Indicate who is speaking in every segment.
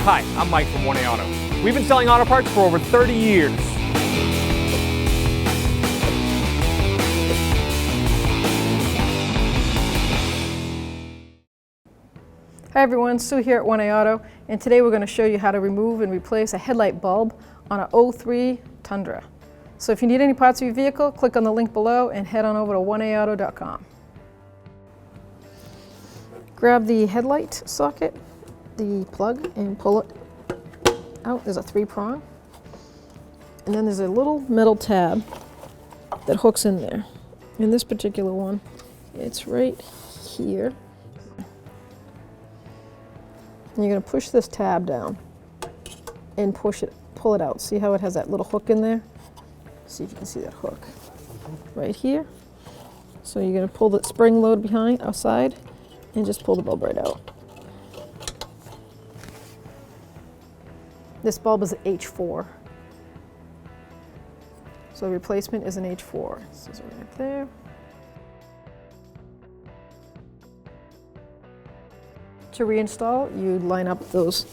Speaker 1: Hi, I'm Mike from 1A Auto. We've been selling auto parts for over 30 years.
Speaker 2: Hi everyone, Sue here at 1A Auto, and today we're going to show you how to remove and replace a headlight bulb on a 03 Tundra. So if you need any parts of your vehicle, click on the link below and head on over to 1aauto.com. Grab the headlight socket, the plug, and pull it out. There's a 3-prong. And then there's a little metal tab that hooks in there. In this particular one, it's right here. And you're going to push this tab down and pull it out. See how it has that little hook in there? See if you can see that hook right here. So you're going to pull the spring load outside and just pull the bulb right out. This bulb is an H4. So the replacement is an H4. This is right there. To reinstall, you line up these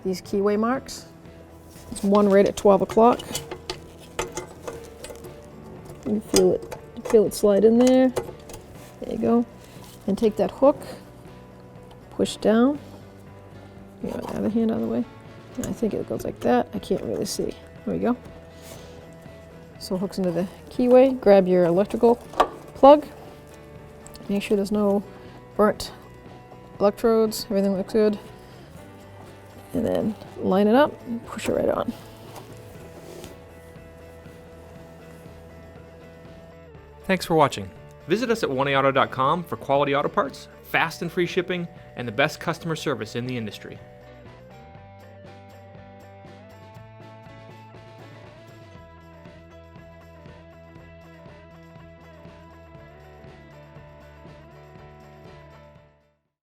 Speaker 2: keyway marks. There's one right at 12 o'clock. You feel it slide in there. There you go. And take that hook, push down. You got the other hand out of the way. And I think it goes like that. I can't really see. There we go. So it hooks into the keyway. Grab your electrical plug. Make sure there's no burnt electrodes. Everything looks good. And then line it up and push it right on.
Speaker 1: Thanks for watching. Visit us at 1aauto.com for quality auto parts, fast and free shipping, and the best customer service in the industry.